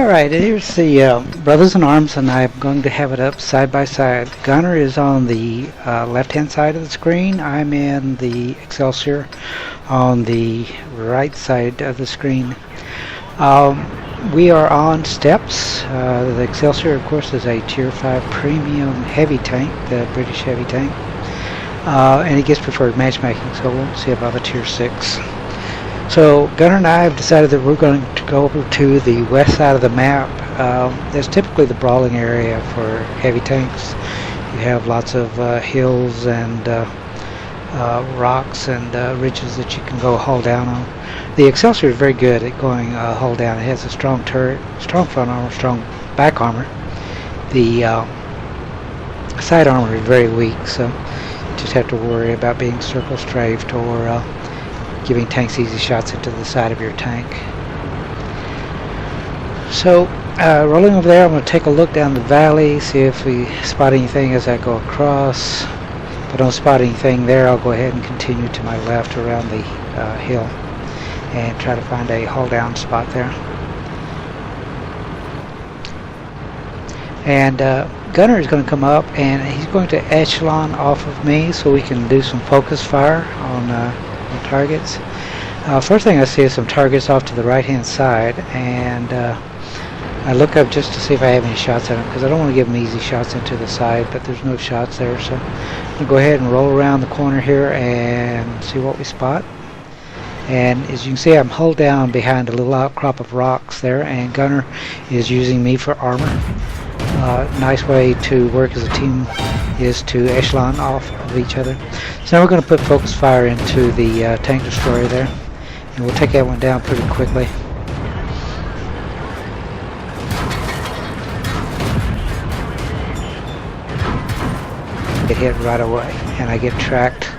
Alright, here's the Brothers in Arms, and I'm going to have it up side by side. The gunner is on the left-hand side of the screen. I'm in the Excelsior on the right side of the screen. We are on steps. The Excelsior, of course, is a Tier 5 premium heavy tank, the British heavy tank. And it gets preferred matchmaking, so we'll see about the Tier 6. So Gunnar and I have decided that we're going to go over to the west side of the map. There's typically the brawling area for heavy tanks. You have lots of hills and rocks and ridges that you can go hull down on. The Excelsior is very good at going hull down. It has a strong turret, strong front armor, strong back armor. The side armor is very weak, so you just have to worry about being circle strafed or giving tanks easy shots into the side of your tank. So rolling over there, I'm going to take a look down the valley, see if we spot anything as I go across. If I don't spot anything there, I'll go ahead and continue to my left around the hill and try to find a hull down spot there. And Gunner is going to come up and he's going to echelon off of me so we can do some focus fire on targets. First thing I see is some targets off to the right hand side, and I look up just to see if I have any shots at them, because I don't want to give them easy shots into the side, but there's no shots there, so I'm going to go ahead and roll around the corner here and see what we spot. And as you can see, I'm hull down behind a little outcrop of rocks there, and Gunner is using me for armor. Nice way to work as a team is to echelon off of each other. So now we're going to put focus fire into the tank destroyer there, and we'll take that one down pretty quickly. Get hit right away, and I get tracked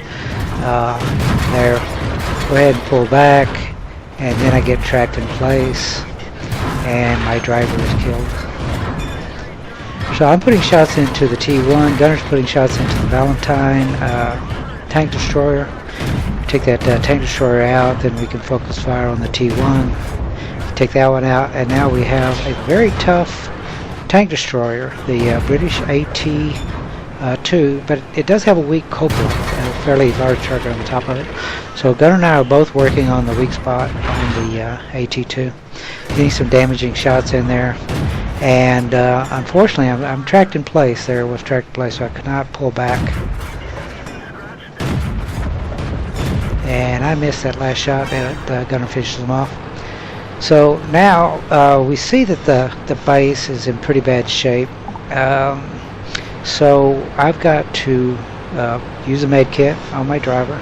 there. Go ahead and pull back, and then I get tracked in place, and my driver is killed. So I'm putting shots into the T1, Gunner's putting shots into the Valentine tank destroyer. Take that tank destroyer out, then we can focus fire on the T1. Take that one out, and now we have a very tough tank destroyer, the British AT-2, but it does have a weak Cobra, a fairly large target on the top of it. So Gunner and I are both working on the weak spot on the AT-2. Getting some damaging shots in there. And unfortunately, I'm tracked in place. There was tracked in place, so I could not pull back. And I missed that last shot, and Gunner finishes them off. So now we see that the base is in pretty bad shape. So I've got to use a med kit on my driver,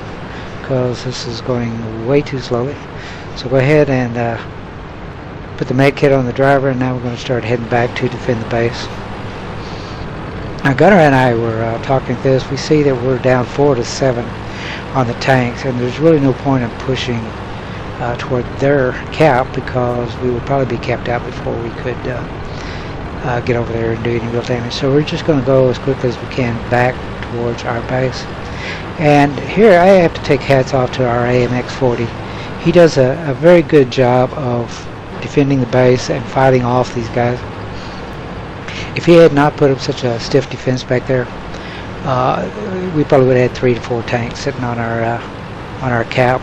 because this is going way too slowly. So go ahead and put the med kit on the driver, and now we're going to start heading back to defend the base. Now Gunner and I were talking this. We see that we're down 4 to 7 on the tanks, and there's really no point in pushing toward their cap, because we would probably be capped out before we could get over there and do any real damage. So we're just going to go as quickly as we can back towards our base. And here I have to take hats off to our AMX-40. He does a very good job of defending the base and fighting off these guys. If he had not put up such a stiff defense back there, we probably would have had 3 to 4 tanks sitting on our cap,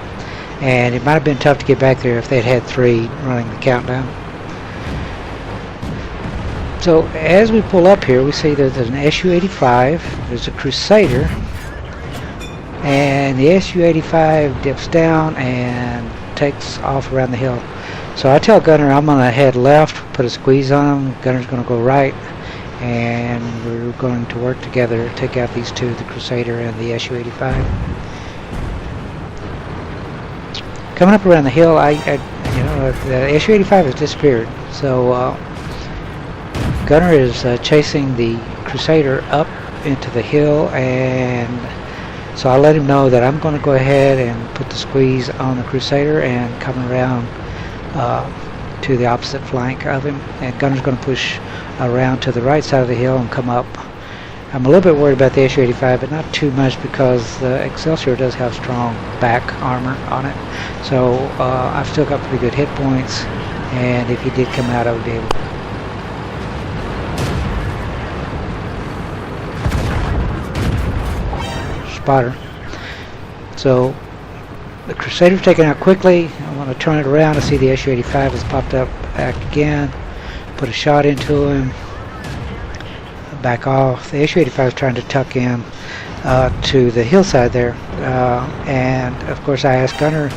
and it might have been tough to get back there if they'd had 3 running the countdown. So as we pull up here, we see that there's an Su-85, there's a Crusader, and the Su-85 dips down and takes off around the hill. So I tell Gunner I'm going to head left, put a squeeze on him. Gunner's going to go right, and we're going to work together to take out these two, the Crusader and the Su-85. Coming up around the hill, the Su-85 has disappeared. So Gunner is chasing the Crusader up into the hill, and so I let him know that I'm going to go ahead and put the squeeze on the Crusader and come around to the opposite flank of him, and Gunner's going to push around to the right side of the hill and come up. I'm a little bit worried about the Su-85, but not too much, because the Excelsior does have strong back armor on it. So I've still got pretty good hit points, and if he did come out, I would be able to spot her. So the Crusader's taken out quickly. I want to turn it around to see the SU-85 has popped up back again. Put a shot into him. Back off. The SU-85 is trying to tuck in to the hillside there. And of course I asked Gunner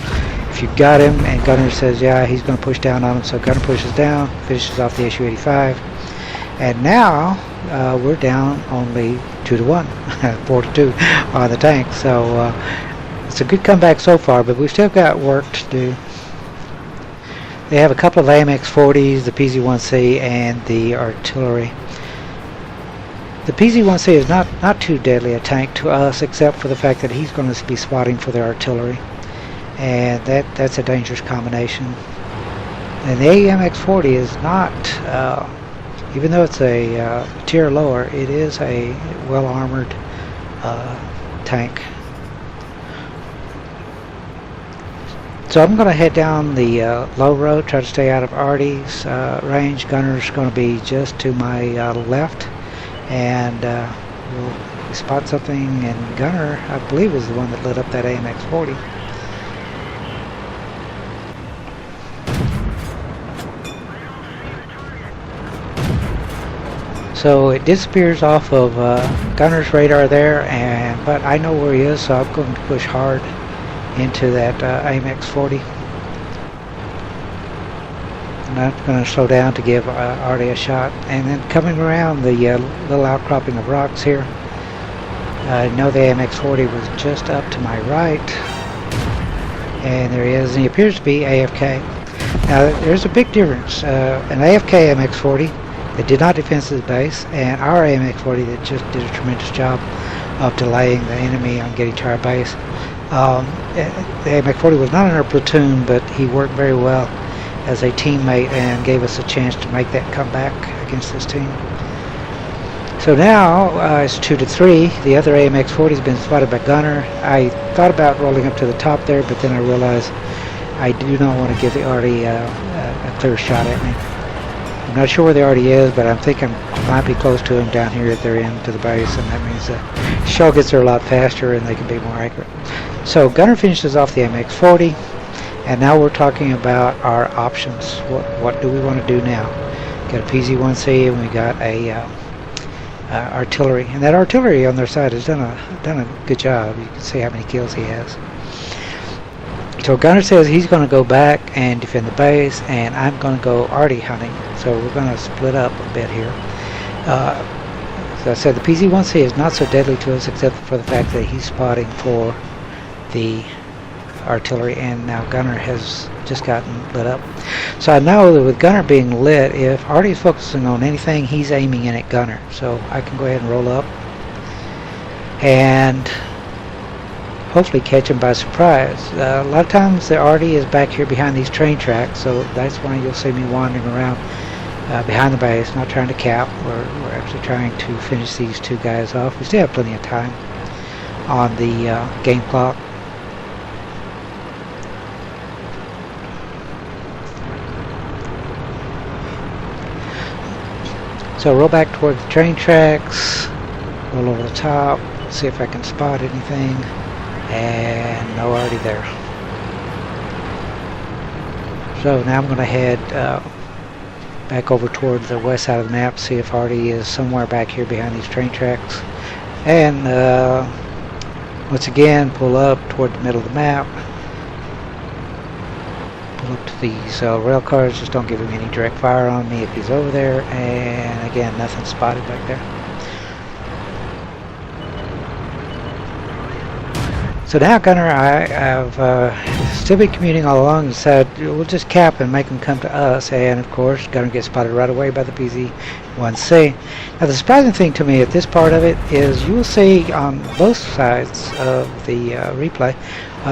if you got him, and Gunner says yeah, he's going to push down on him. So Gunner pushes down, finishes off the SU-85. And now we're down only 2-1, 4-2 on the tank. So it's a good comeback so far, but we've still got work to do. They have a couple of AMX-40s, the PZ-1C, and the artillery. The PZ-1C is not too deadly a tank to us, except for the fact that he's going to be spotting for their artillery, and that's a dangerous combination. And the AMX-40 is not, even though it's a tier lower, it is a well-armored tank. So I'm going to head down the low road, try to stay out of Artie's range. Gunner's going to be just to my left, and we'll spot something, and Gunner, I believe, is the one that lit up that AMX-40. So it disappears off of Gunner's radar there, but I know where he is, so I'm going to push hard into that AMX-40. I'm not going to slow down to give Artie a shot. And then coming around the little outcropping of rocks here, I know the AMX-40 was just up to my right, and there he is, and he appears to be AFK. Now there's a big difference. An AFK AMX-40 that did not defend his base, and our AMX-40 that just did a tremendous job of delaying the enemy on getting to our base. The AMX-40 was not in our platoon, but he worked very well as a teammate and gave us a chance to make that comeback against this team. So now it's 2-3. The other AMX-40 has been spotted by Gunner. I thought about rolling up to the top there, but then I realized I do not want to give the Artie a clear shot at me. I'm not sure where the Artie is, but I think I might be close to him down here at their end to the base, and that means the shell gets there a lot faster and they can be more accurate. So Gunner finishes off the MX-40, and now we're talking about our options. What do we want to do now? Got a PZ-1C, and we got a artillery, and that artillery on their side has done a good job. You can see how many kills he has. So Gunner says he's going to go back and defend the base, and I'm going to go Artie hunting. So we're going to split up a bit here. As I said, the PZ-1C is not so deadly to us, except for the fact that he's spotting for the artillery, and now Gunner has just gotten lit up. So I know that with Gunner being lit, if Artie's focusing on anything, he's aiming in at Gunner. So I can go ahead and roll up and hopefully catch him by surprise. A lot of times the Artie is back here behind these train tracks, so that's why you'll see me wandering around behind the base, not trying to cap. We're actually trying to finish these two guys off. We still have plenty of time on the game clock. So roll back toward the train tracks, roll over the top, see if I can spot anything, and no Artie there. So now I'm going to head back over toward the west side of the map, see if Artie is somewhere back here behind these train tracks, and once again pull up toward the middle of the map. Pull up to these rail cars, just don't give him any direct fire on me if he's over there, and again, nothing spotted back there. So now Gunner, I've still been commuting all along and said we'll just cap and make them come to us, and of course Gunner gets spotted right away by the PZ-1C. Now the surprising thing to me at this part of it is you will see on both sides of the replay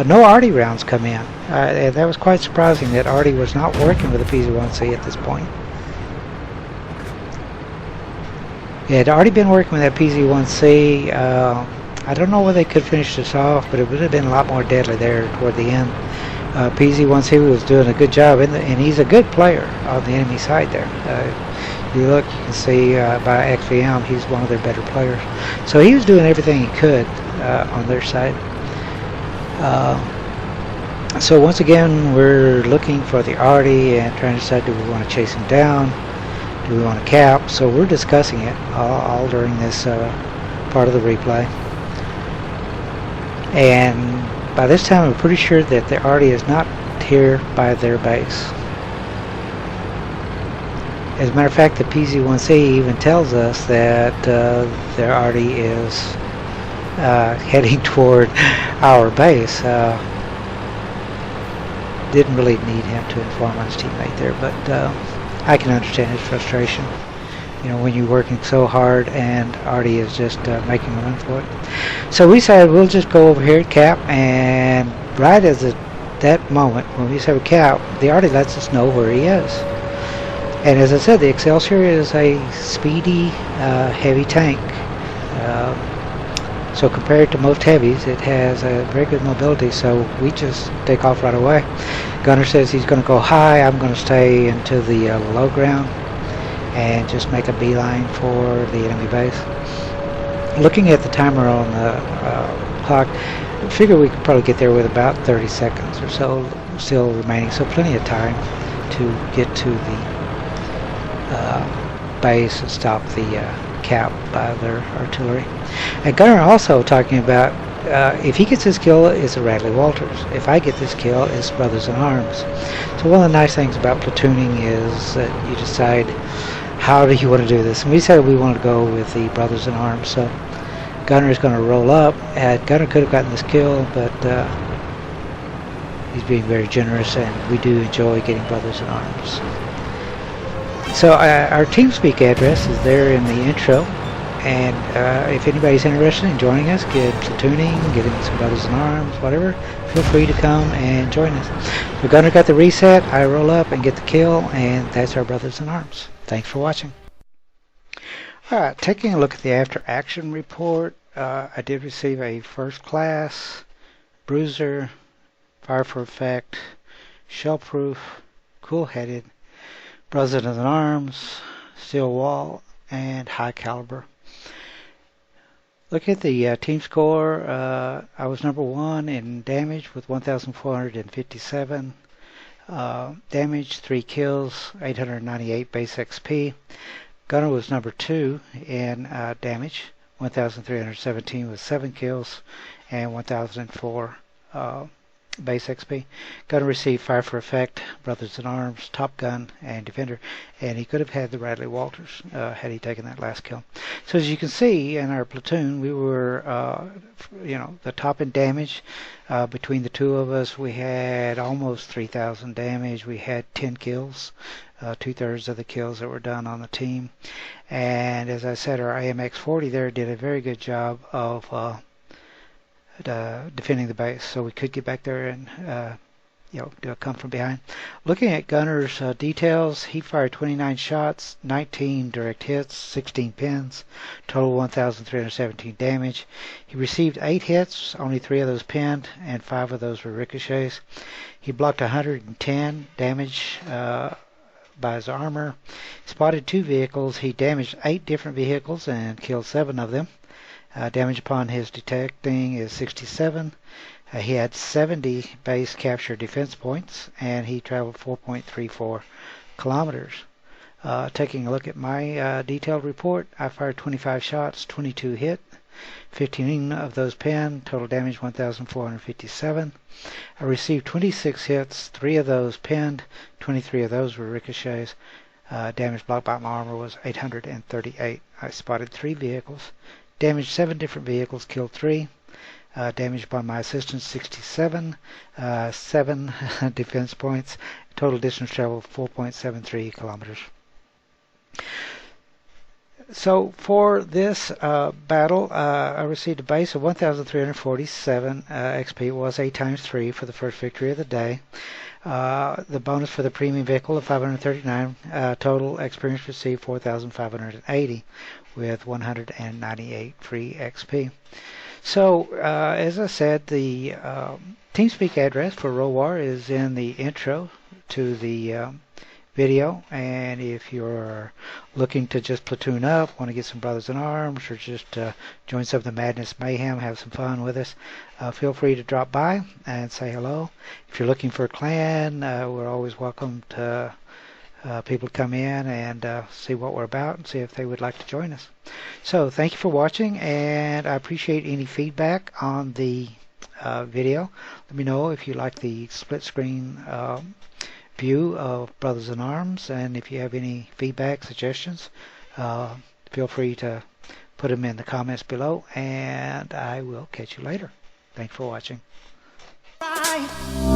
no Artie rounds come in. And that was quite surprising that Artie was not working with the PZ-1C at this point. He had already been working with that PZ-1C. I don't know whether they could finish this off, but it would have been a lot more deadly there toward the end. PZ1C was doing a good job, and he's a good player on the enemy side there. You look, you can see by XVM, he's one of their better players. So he was doing everything he could on their side. So once again, we're looking for the Artie and trying to decide, do we want to chase him down? Do we want to cap? So we're discussing it all during this part of the replay. And by this time, we're pretty sure that the Artie is not here by their base. As a matter of fact, the PZ1C even tells us that their Artie is heading toward our base. Didn't really need him to inform on his teammate there, but I can understand his frustration. You know, when you're working so hard and Artie is just making a run for it. So we said we'll just go over here at cap, and right as that moment when we said cap, the Artie lets us know where he is. And as I said, the Excelsior is a speedy, heavy tank. So compared to most heavies, it has a very good mobility, so we just take off right away. Gunner says he's going to go high. I'm going to stay into the low ground and just make a beeline for the enemy base. Looking at the timer on the clock, I figure we could probably get there with about 30 seconds or so still remaining, so plenty of time to get to the base and stop the cap by their artillery. And Gunner also talking about if he gets this kill, it's a Radley Walters. If I get this kill, it's Brothers in Arms. So one of the nice things about platooning is that you decide how do you want to do this. And we said we want to go with the Brothers in Arms. So Gunner is going to roll up. Gunner could have gotten this kill, but he's being very generous, and we do enjoy getting Brothers in Arms. So our TeamSpeak address is there in the intro, and if anybody's interested in joining us, get platooning, getting some Brothers in Arms, whatever, feel free to come and join us. So Gunner got the reset, I roll up and get the kill, and that's our Brothers in Arms. Thanks for watching. Alright, taking a look at the after action report, I did receive a first class, bruiser, fire for effect, shell proof, cool headed, Brothers in Arms, steel wall, and high caliber. Look at the team score. I was number 1 in damage with 1,457 damage, 3 kills, 898 base XP. Gunner was number 2 in damage, 1,317 with 7 kills and 1,004 base XP. Gunner received fire for effect, Brothers in Arms, Top Gun, and Defender, and he could have had the Radley Walters had he taken that last kill. So as you can see in our platoon, we were the top in damage. Between the two of us, we had almost 3,000 damage. We had 10 kills, 2/3 of the kills that were done on the team. And as I said, our AMX-40 there did a very good job of defending the base, so we could get back there and come from behind. Looking at Gunner's details, he fired 29 shots, 19 direct hits, 16 pins, total 1,317 damage. He received 8 hits, only 3 of those pinned, and 5 of those were ricochets. He blocked 110 damage by his armor. He spotted 2 vehicles. He damaged 8 different vehicles and killed 7 of them. Damage upon his detecting is 67. He had 70 base capture defense points, and he traveled 4.34 kilometers. Taking a look at my detailed report, I fired 25 shots, 22 hit, 15 of those pinned, total damage 1,457. I received 26 hits, 3 of those pinned, 23 of those were ricochets. Damage blocked by my armor was 838. I spotted 3 vehicles. Damaged 7 different vehicles, killed 3. Damaged by my assistance 67. 7 defense points. Total distance traveled 4.73 kilometers. So for this battle, I received a base of 1,347 XP. It was 8 times 3 for the first victory of the day. The bonus for the premium vehicle of 539. Total experience received 4,580 with 198 free XP. So, as I said, the TeamSpeak address for ROWAR is in the intro to the video, and if you're looking to just platoon up, want to get some brothers in arms, or just join some of the Madness Mayhem, have some fun with us, feel free to drop by and say hello. If you're looking for a clan, we're always welcome to people to come in and see what we're about and see if they would like to join us. So thank you for watching, and I appreciate any feedback on the video. Let me know if you like the split screen view of Brothers in Arms, and if you have any feedback, suggestions, feel free to put them in the comments below, and I will catch you later. Thanks for watching. Bye.